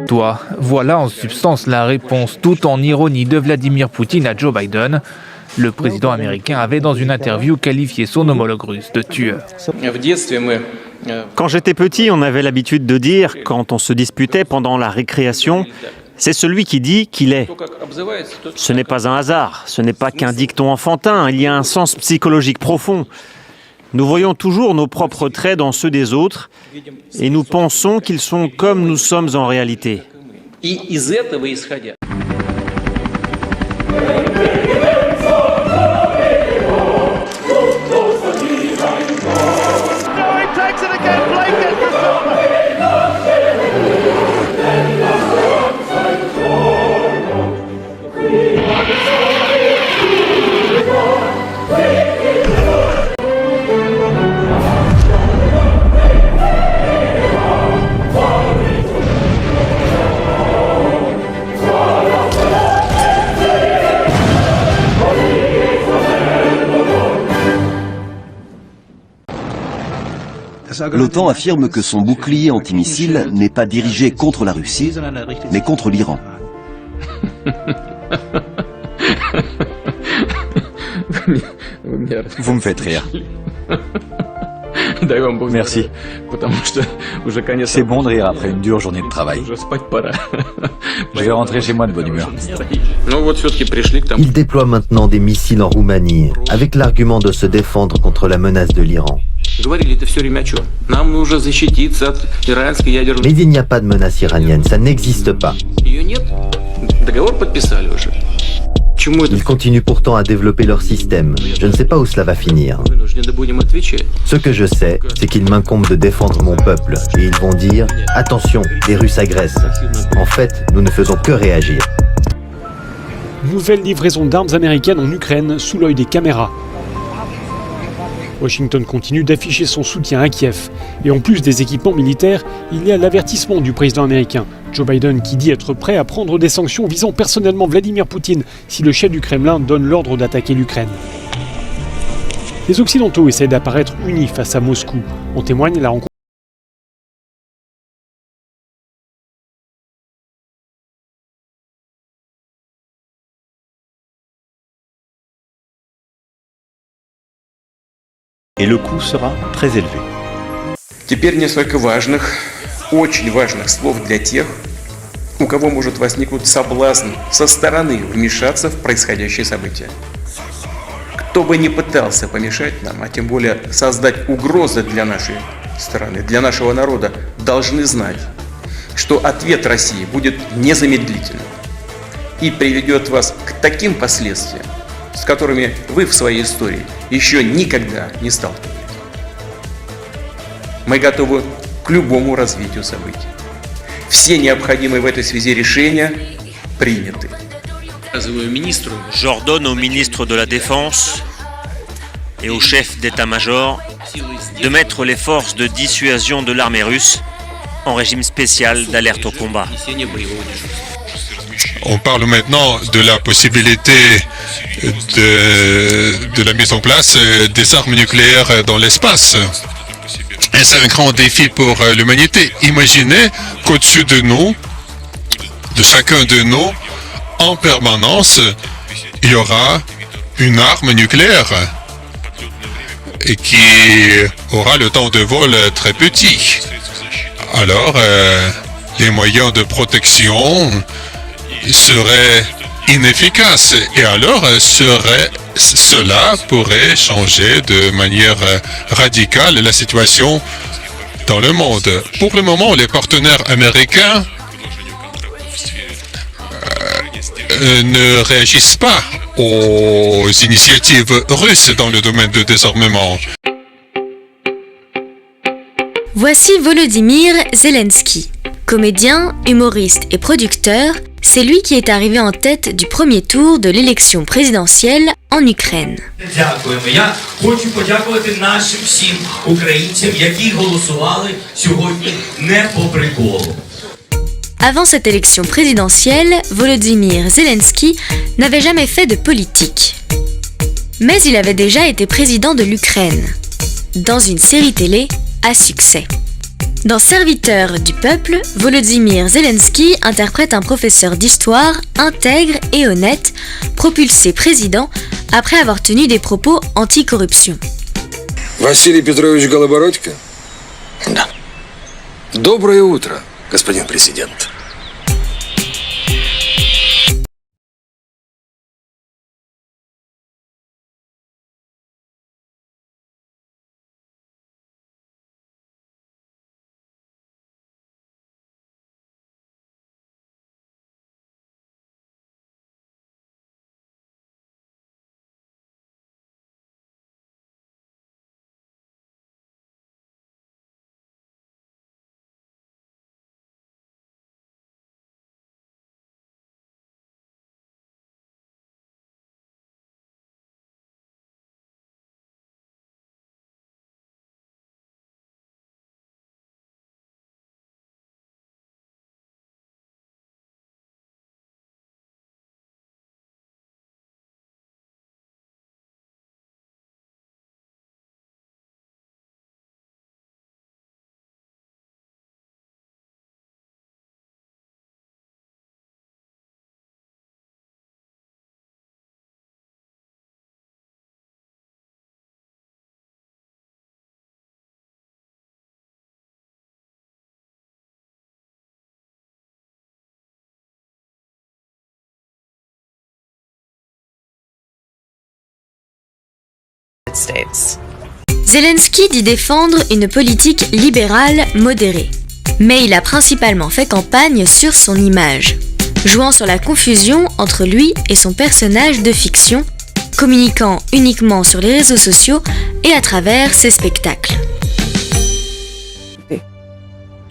toi. Voilà en substance la réponse, tout en ironie de Vladimir Poutine à Joe Biden. Le président américain avait dans une interview qualifié son homologue russe de tueur. Quand j'étais petit, on avait l'habitude de dire, quand on se disputait pendant la récréation, c'est celui qui dit qu'il est. Ce n'est pas un hasard, ce n'est pas qu'un dicton enfantin, il y a un sens psychologique profond. Nous voyons toujours nos propres traits dans ceux des autres et nous pensons qu'ils sont comme nous sommes en réalité. L'OTAN affirme que son bouclier antimissile n'est pas dirigé contre la Russie, mais contre l'Iran. Vous me faites rire. Merci. C'est bon de rire après une dure journée de travail. Je vais rentrer chez moi de bonne humeur. Il déploie maintenant des missiles en Roumanie, avec l'argument de se défendre contre la menace de l'Iran. Mais il n'y a pas de menace iranienne, ça n'existe pas. Ils continuent pourtant à développer leur système. Je ne sais pas où cela va finir. Ce que je sais, c'est qu'il m'incombe de défendre mon peuple. Et ils vont dire « Attention, les Russes agressent ». En fait, nous ne faisons que réagir. Nouvelle livraison d'armes américaines en Ukraine sous l'œil des caméras. Washington continue d'afficher son soutien à Kiev. Et en plus des équipements militaires, il y a l'avertissement du président américain, Joe Biden, qui dit être prêt à prendre des sanctions visant personnellement Vladimir Poutine si le chef du Kremlin donne l'ordre d'attaquer l'Ukraine. Les Occidentaux essaient d'apparaître unis face à Moscou. En témoigne la rencontre. Et le coût sera très élevé. Теперь несколько важных, очень важных слов для тех, у кого может возникнуть соблазн со стороны вмешаться в происходящее событие. Кто бы ни пытался помешать нам, а тем более создать угрозы для нашей страны, для нашего народа, должны знать, что ответ России будет незамедлительным и приведет вас к таким последствиям, с которыми вы в своей истории еще никогда не сталкивались. Мы готовы к любому развитию событий. Все необходимые в этой связи решения приняты. J'ordonne au ministre de la Défense et au chef d'état-major de mettre les forces de dissuasion de l'armée russe en régime spécial d'alerte au combat. On parle maintenant de la possibilité de la mise en place des armes nucléaires dans l'espace. Et c'est un grand défi pour l'humanité. Imaginez qu'au-dessus de nous, de chacun de nous, en permanence, il y aura une arme nucléaire et qui aura le temps de vol très petit. Alors, les moyens de protection seraient inefficaces et alors cela pourrait changer de manière radicale la situation dans le monde. Pour le moment, les partenaires américains ne réagissent pas aux initiatives russes dans le domaine du désarmement. Voici Volodymyr Zelensky. Comédien, humoriste et producteur, c'est lui qui est arrivé en tête du premier tour de l'élection présidentielle en Ukraine. Я хочу подякувати нашим всім українцям, які голосували сьогодні не по приколу. Avant cette élection présidentielle, Volodymyr Zelensky n'avait jamais fait de politique. Mais il avait déjà été président de l'Ukraine, dans une série télé à succès. Dans Serviteur du peuple, Volodymyr Zelensky interprète un professeur d'histoire intègre et honnête, propulsé président après avoir tenu des propos anti-corruption. Василий Петрович Голобородько? Да. Доброе утро, господин президент. Zelensky dit défendre une politique libérale modérée. Mais il a principalement fait campagne sur son image, jouant sur la confusion entre lui et son personnage de fiction, communiquant uniquement sur les réseaux sociaux et à travers ses spectacles.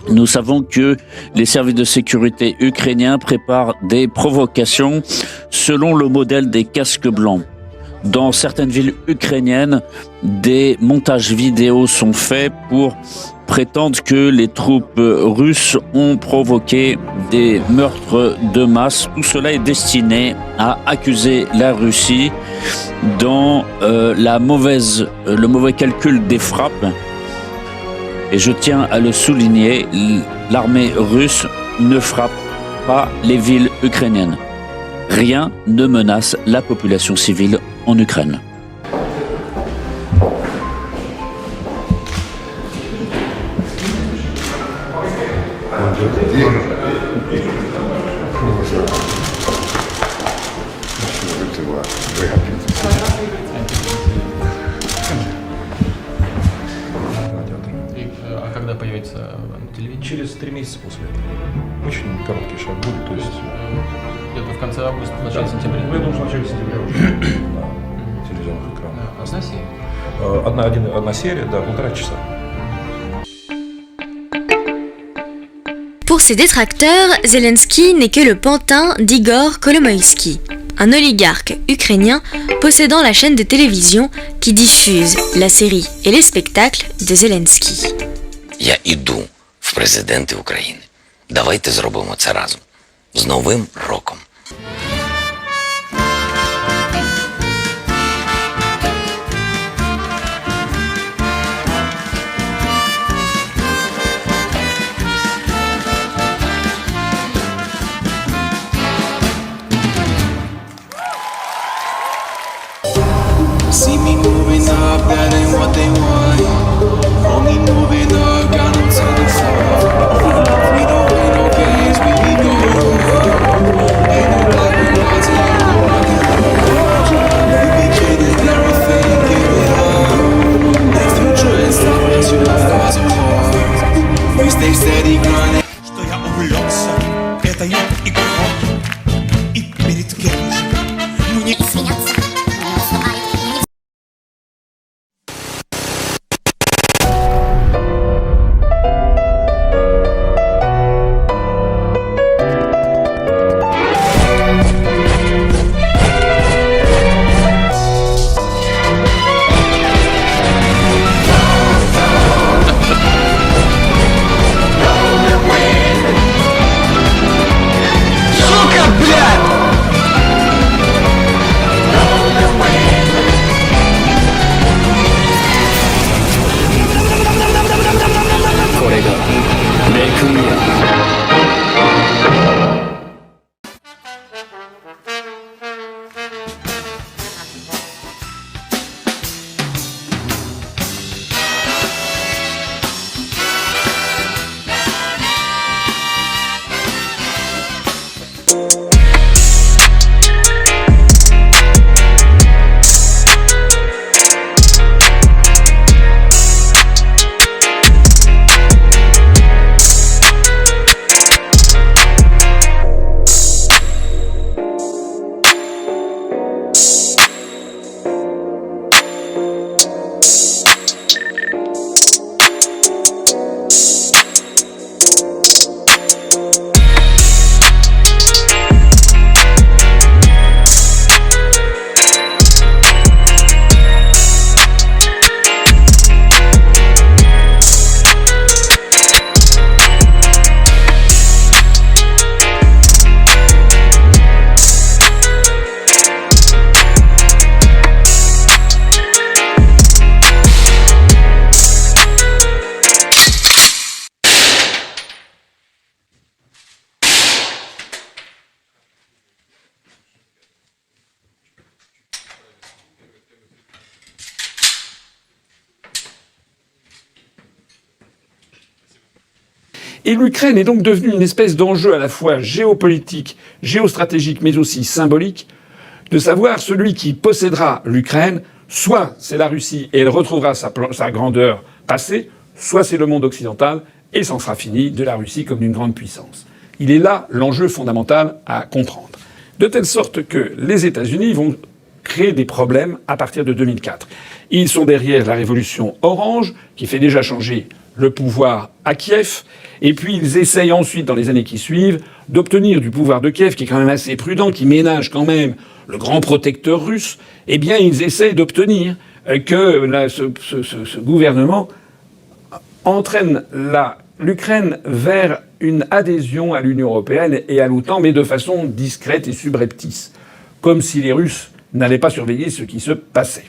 Nous savons que les services de sécurité ukrainiens préparent des provocations selon le modèle des casques blancs. Dans certaines villes ukrainiennes, des montages vidéo sont faits pour prétendre que les troupes russes ont provoqué des meurtres de masse. Tout cela est destiné à accuser la Russie dans le mauvais calcul des frappes. Et je tiens à le souligner, l'armée russe ne frappe pas les villes ukrainiennes. Rien ne menace la population civile en Ukraine. А когда появится на телевидении? Через 3 месяца после этого. Очень короткий шаг будет, то есть где-то в конце августа, в начале сентября. Я думаю, в начале сентября уже на телевизионных экранах. Одна серия? Одна серия, да, 1,5 часа. Pour ses détracteurs, Zelensky n'est que le pantin d'Igor Kolomoïski, un oligarque ukrainien possédant la chaîne de télévision qui diffuse la série et les spectacles de Zelensky. Я іду в президенти України. Давайте зробимо це разом. З Новим роком! See me moving up, that ain't what they want. Only moving up, got them to the floor. We don't play no games, we be going home. Ain't no black Et l'Ukraine est donc devenue une espèce d'enjeu à la fois géopolitique, géostratégique, mais aussi symbolique, de savoir celui qui possédera l'Ukraine, soit c'est la Russie et elle retrouvera sa grandeur passée, soit c'est le monde occidental et c'en sera fini de la Russie comme d'une grande puissance. Il est là l'enjeu fondamental à comprendre. De telle sorte que les États-Unis vont créer des problèmes à partir de 2004. Ils sont derrière la révolution orange, qui fait déjà changer le pouvoir à Kiev, et puis ils essayent ensuite, dans les années qui suivent, d'obtenir du pouvoir de Kiev, qui est quand même assez prudent, qui ménage quand même le grand protecteur russe, eh bien ils essayent d'obtenir que ce gouvernement entraîne l'Ukraine vers une adhésion à l'Union européenne et à l'OTAN, mais de façon discrète et subreptice, comme si les Russes n'allaient pas surveiller ce qui se passait.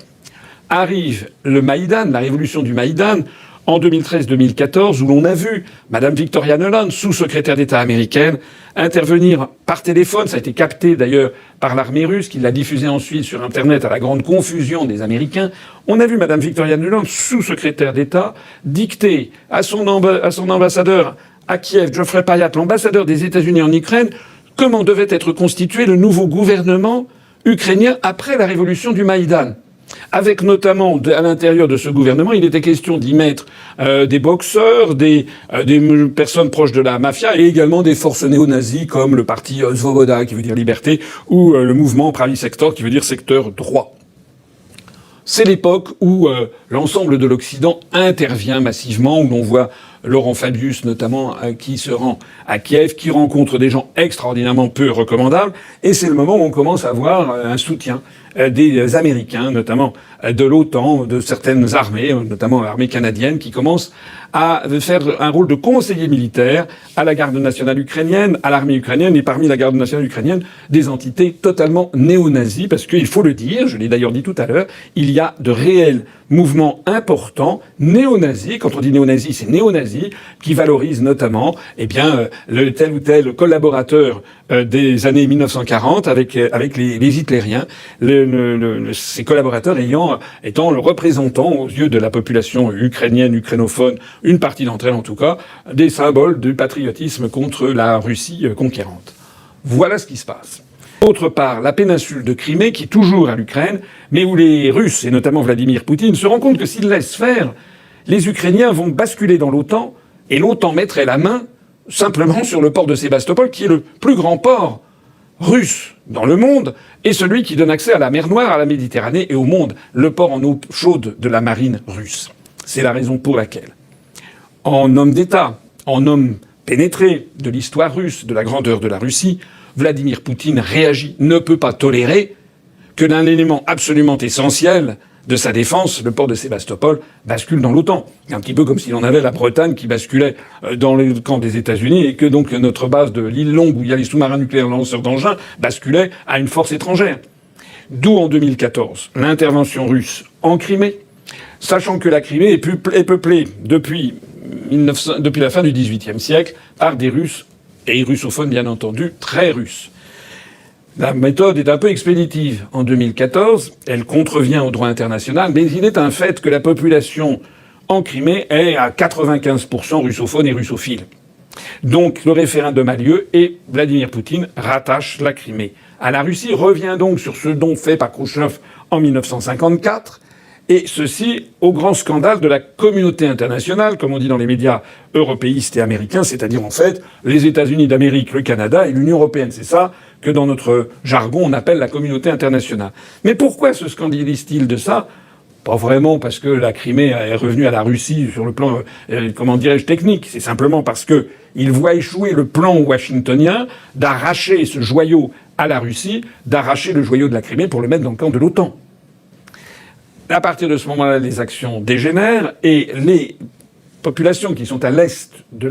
Arrive le Maïdan, la révolution du Maïdan, en 2013-2014, où l'on a vu Madame Victoria Nuland, sous-secrétaire d'État américaine, intervenir par téléphone. Ça a été capté d'ailleurs par l'armée russe, qui l'a diffusé ensuite sur Internet à la grande confusion des Américains. On a vu Madame Victoria Nuland, sous-secrétaire d'État, dicter à son ambassadeur à Kiev, Geoffrey Payat, l'ambassadeur des États-Unis en Ukraine, comment devait être constitué le nouveau gouvernement ukrainien après la révolution du Maïdan. Avec notamment, à l'intérieur de ce gouvernement, il était question d'y mettre des boxeurs, des personnes proches de la mafia et également des forces néo-nazies comme le parti Svoboda, qui veut dire liberté, ou le mouvement Pravi Sector, qui veut dire secteur droit. C'est l'époque où l'ensemble de l'Occident intervient massivement, où l'on voit Laurent Fabius notamment, qui se rend à Kiev, qui rencontre des gens extraordinairement peu recommandables, et c'est le moment où on commence à voir un soutien des Américains, notamment de l'OTAN, de certaines armées, notamment l'armée canadienne, qui commence à faire un rôle de conseiller militaire à la garde nationale ukrainienne, à l'armée ukrainienne, et parmi la garde nationale ukrainienne, des entités totalement néo-nazis, parce qu'il faut le dire, je l'ai d'ailleurs dit tout à l'heure, il y a de réels mouvements importants néo-nazis. Quand on dit néo-nazis, c'est néo-nazis, qui valorisent notamment, le tel ou tel collaborateur des années 1940 avec les hitlériens, ces collaborateurs étant le représentant aux yeux de la population ukrainienne, ukrainophone, une partie d'entre elles en tout cas, des symboles du patriotisme contre la Russie conquérante. Voilà ce qui se passe. Autre part, la péninsule de Crimée, qui est toujours à l'Ukraine, mais où les Russes, et notamment Vladimir Poutine, se rendent compte que s'ils laissent faire, les Ukrainiens vont basculer dans l'OTAN, et l'OTAN mettrait la main simplement sur le port de Sébastopol, qui est le plus grand port russe dans le monde, et celui qui donne accès à la mer Noire, à la Méditerranée et au monde, le port en eau chaude de la marine russe. C'est la raison pour laquelle, en homme d'État, en homme pénétré de l'histoire russe, de la grandeur de la Russie, Vladimir Poutine réagit, ne peut pas tolérer que l'un élément absolument essentiel de sa défense, le port de Sébastopol, bascule dans l'OTAN. Un petit peu comme si l'on avait la Bretagne qui basculait dans le camp des États-Unis et que donc notre base de l'île Longue, où il y a les sous-marins nucléaires lanceurs d'engins, basculait à une force étrangère. D'où en 2014 l'intervention russe en Crimée, sachant que la Crimée est peuplée depuis la fin du XVIIIe siècle par des Russes, et russophones bien entendu, très russes. La méthode est un peu expéditive. En 2014, elle contrevient au droit international, mais il est un fait que la population en Crimée est à 95% russophone et russophile. Donc le référendum a lieu et Vladimir Poutine rattache la Crimée à la Russie, revient donc sur ce don fait par Khrouchtchev en 1954, et ceci au grand scandale de la communauté internationale, comme on dit dans les médias européistes et américains, c'est-à-dire en fait les États-Unis d'Amérique, le Canada et l'Union européenne. C'est ça que dans notre jargon on appelle la communauté internationale. Mais pourquoi se scandalise-t-il de ça ? Pas vraiment parce que la Crimée est revenue à la Russie sur le plan, technique. C'est simplement parce que il voit échouer le plan washingtonien d'arracher ce joyau à la Russie, d'arracher le joyau de la Crimée pour le mettre dans le camp de l'OTAN. À partir de ce moment-là, les actions dégénèrent et les populations qui sont à l'est de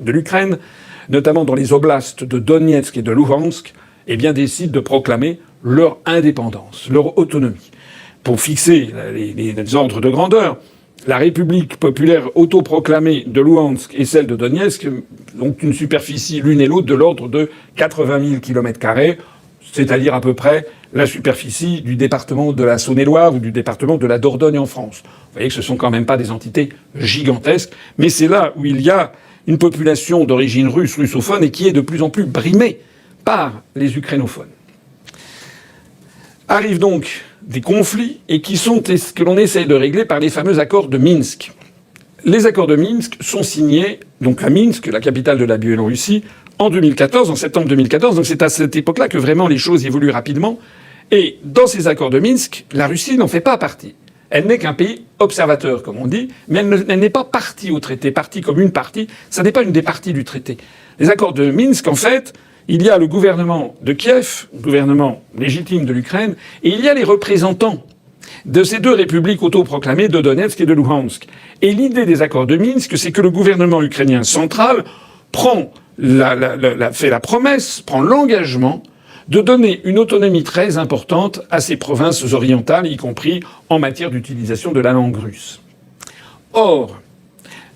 l'Ukraine, notamment dans les oblasts de Donetsk et de Luhansk, décident de proclamer leur indépendance, leur autonomie. Pour fixer les ordres de grandeur, la République populaire autoproclamée de Luhansk et celle de Donetsk ont une superficie l'une et l'autre de l'ordre de 80 000 km², c'est-à-dire à peu près la superficie du département de la Saône-et-Loire ou du département de la Dordogne en France. Vous voyez que ce sont quand même pas des entités gigantesques, mais c'est là où il y a une population d'origine russe, russophone, et qui est de plus en plus brimée par les ukrainophones. Arrivent donc des conflits et que l'on essaye de régler par les fameux accords de Minsk. Les accords de Minsk sont signés donc à Minsk, la capitale de la Biélorussie, en 2014, en septembre 2014. Donc c'est à cette époque-là que vraiment les choses évoluent rapidement. Et dans ces accords de Minsk, la Russie n'en fait pas partie. Elle n'est qu'un pays observateur, comme on dit, mais elle n'est pas partie au traité, partie comme une partie. Ça n'est pas une des parties du traité. Les accords de Minsk, en fait, il y a le gouvernement de Kiev, le gouvernement légitime de l'Ukraine, et il y a les représentants de ces deux républiques autoproclamées de Donetsk et de Luhansk. Et l'idée des accords de Minsk, c'est que le gouvernement ukrainien central fait la promesse, prend l'engagement de donner une autonomie très importante à ces provinces orientales, y compris en matière d'utilisation de la langue russe. Or,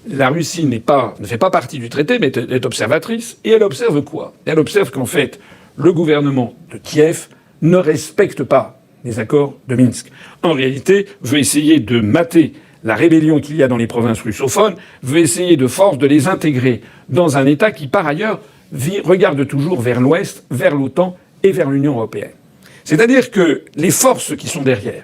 la Russie ne fait pas partie du traité, mais est observatrice, et elle observe quoi? Elle observe qu'en fait, le gouvernement de Kiev ne respecte pas les accords de Minsk. En réalité, veut essayer de mater la rébellion qu'il y a dans les provinces russophones, veut essayer de force de les intégrer dans un État qui, par ailleurs, regarde toujours vers l'Ouest, vers l'OTAN et vers l'Union européenne. C'est-à-dire que les forces qui sont derrière,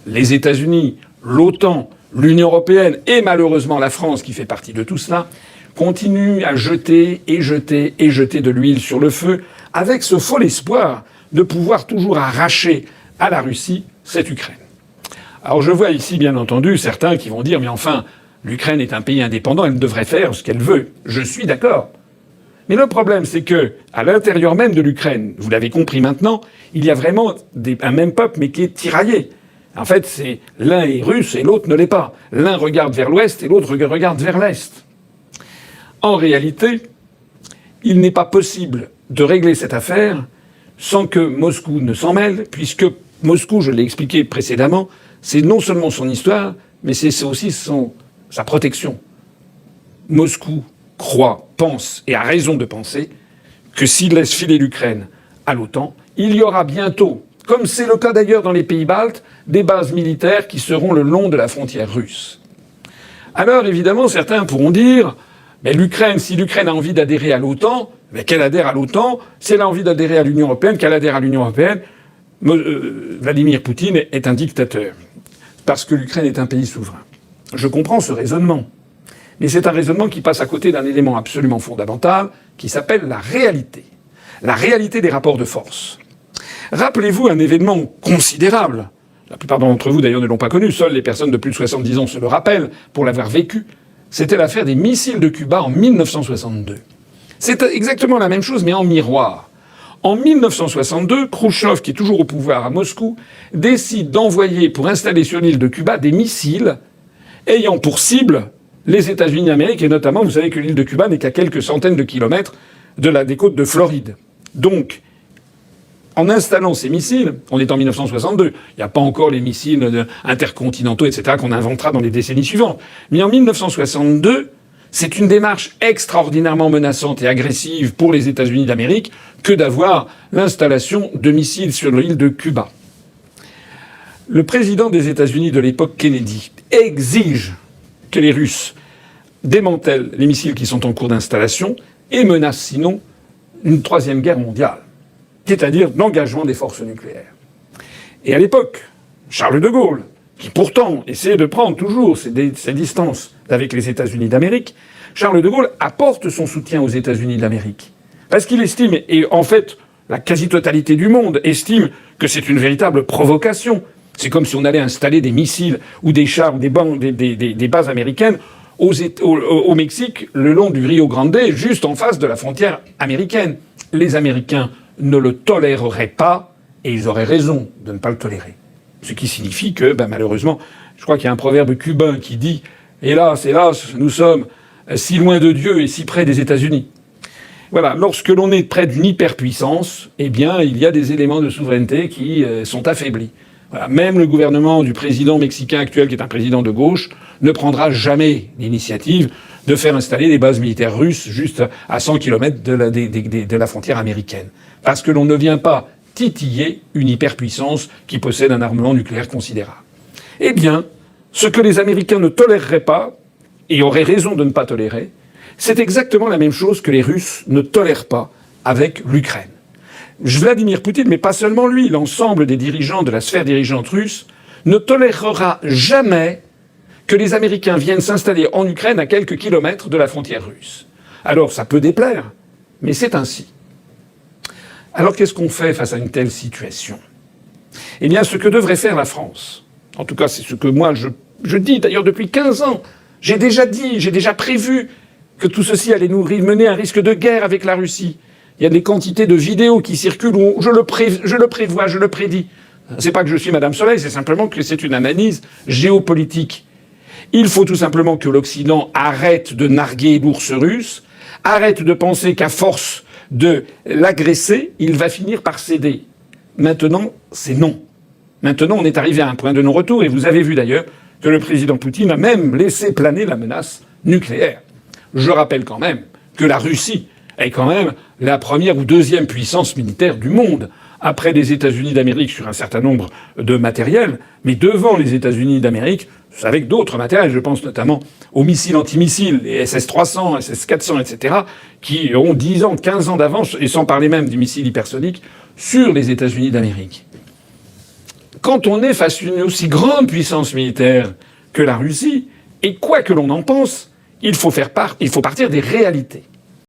les États-Unis, l'OTAN, l'Union européenne et malheureusement la France qui fait partie de tout cela, continuent à jeter et jeter et jeter de l'huile sur le feu avec ce fol espoir de pouvoir toujours arracher à la Russie cette Ukraine. Alors je vois ici bien entendu certains qui vont dire mais enfin l'Ukraine est un pays indépendant, elle devrait faire ce qu'elle veut. Je suis d'accord. Mais le problème, c'est que, à l'intérieur même de l'Ukraine, vous l'avez compris maintenant, il y a vraiment un même peuple, mais qui est tiraillé. En fait, c'est l'un est russe et l'autre ne l'est pas. L'un regarde vers l'ouest et l'autre regarde vers l'est. En réalité, il n'est pas possible de régler cette affaire sans que Moscou ne s'en mêle, puisque Moscou, je l'ai expliqué précédemment, c'est non seulement son histoire, mais c'est aussi sa protection. Moscou croit, pense, et a raison de penser, que s'il laisse filer l'Ukraine à l'OTAN, il y aura bientôt, comme c'est le cas d'ailleurs dans les pays baltes, des bases militaires qui seront le long de la frontière russe. Alors évidemment, certains pourront dire, mais l'Ukraine, si l'Ukraine a envie d'adhérer à l'OTAN, mais qu'elle adhère à l'OTAN, si elle a envie d'adhérer à l'Union européenne, qu'elle adhère à l'Union européenne, Vladimir Poutine est un dictateur, parce que l'Ukraine est un pays souverain. Je comprends ce raisonnement. Mais c'est un raisonnement qui passe à côté d'un élément absolument fondamental qui s'appelle la réalité. La réalité des rapports de force. Rappelez-vous un événement considérable. La plupart d'entre vous d'ailleurs ne l'ont pas connu. Seules les personnes de plus de 70 ans se le rappellent pour l'avoir vécu. C'était l'affaire des missiles de Cuba en 1962. C'est exactement la même chose mais en miroir. En 1962, Khrouchtchev, qui est toujours au pouvoir à Moscou, décide d'envoyer pour installer sur l'île de Cuba des missiles ayant pour cible les États-Unis d'Amérique, et notamment, vous savez que l'île de Cuba n'est qu'à quelques centaines de kilomètres des côtes de Floride. Donc, en installant ces missiles, on est en 1962, il n'y a pas encore les missiles intercontinentaux, etc., qu'on inventera dans les décennies suivantes. Mais en 1962, c'est une démarche extraordinairement menaçante et agressive pour les États-Unis d'Amérique que d'avoir l'installation de missiles sur l'île de Cuba. Le président des États-Unis de l'époque, Kennedy, exige que les Russes démantèlent les missiles qui sont en cours d'installation et menacent sinon une troisième guerre mondiale, c'est-à-dire l'engagement des forces nucléaires. Et à l'époque, Charles de Gaulle, qui pourtant essayait de prendre toujours ses distances avec les États-Unis d'Amérique, Charles de Gaulle apporte son soutien aux États-Unis d'Amérique. Parce qu'il estime, et en fait la quasi-totalité du monde estime que c'est une véritable provocation. C'est comme si on allait installer des missiles ou des chars ou des bases américaines au Mexique, le long du Rio Grande, juste en face de la frontière américaine. Les Américains ne le toléreraient pas, et ils auraient raison de ne pas le tolérer. Ce qui signifie que, malheureusement, je crois qu'il y a un proverbe cubain qui dit « Hélas, hélas, nous sommes si loin de Dieu et si près des États-Unis ». Voilà, lorsque l'on est près d'une hyperpuissance, eh bien, il y a des éléments de souveraineté qui sont affaiblis. Voilà. Même le gouvernement du président mexicain actuel, qui est un président de gauche, ne prendra jamais l'initiative de faire installer des bases militaires russes juste à 100 km de la frontière américaine. Parce que l'on ne vient pas titiller une hyperpuissance qui possède un armement nucléaire considérable. Eh bien, ce que les Américains ne toléreraient pas, et auraient raison de ne pas tolérer, C'est exactement la même chose que les Russes ne tolèrent pas avec l'Ukraine. Vladimir Poutine, mais pas seulement lui, l'ensemble des dirigeants de la sphère dirigeante russe, ne tolérera jamais que les Américains viennent s'installer en Ukraine à quelques kilomètres de la frontière russe. Alors ça peut déplaire, mais c'est ainsi. Alors qu'est-ce qu'on fait face à une telle situation ? Eh bien, ce que devrait faire la France, en tout cas c'est ce que moi je dis d'ailleurs depuis 15 ans, j'ai déjà prévu que tout ceci allait nous mener à un risque de guerre avec la Russie. Il y a des quantités de vidéos qui circulent où je le prévois, je le prédis. C'est pas que je suis Madame Soleil, c'est simplement que c'est une analyse géopolitique. Il faut tout simplement que l'Occident arrête de narguer l'ours russe, arrête de penser qu'à force de l'agresser, il va finir par céder. Maintenant, c'est non. Maintenant, on est arrivé à un point de non-retour, et vous avez vu d'ailleurs que le président Poutine a même laissé planer la menace nucléaire. Je rappelle quand même que la Russie est quand même la première ou deuxième puissance militaire du monde, après les États-Unis d'Amérique sur un certain nombre de matériels, mais devant les États-Unis d'Amérique avec d'autres matériels. Je pense notamment aux missiles antimissiles, les SS-300, SS-400, etc., qui ont 10 ans, 15 ans d'avance, et sans parler même du missile hypersonique, sur les États-Unis d'Amérique. Quand on est face à une aussi grande puissance militaire que la Russie, et quoi que l'on en pense, il faut partir des réalités.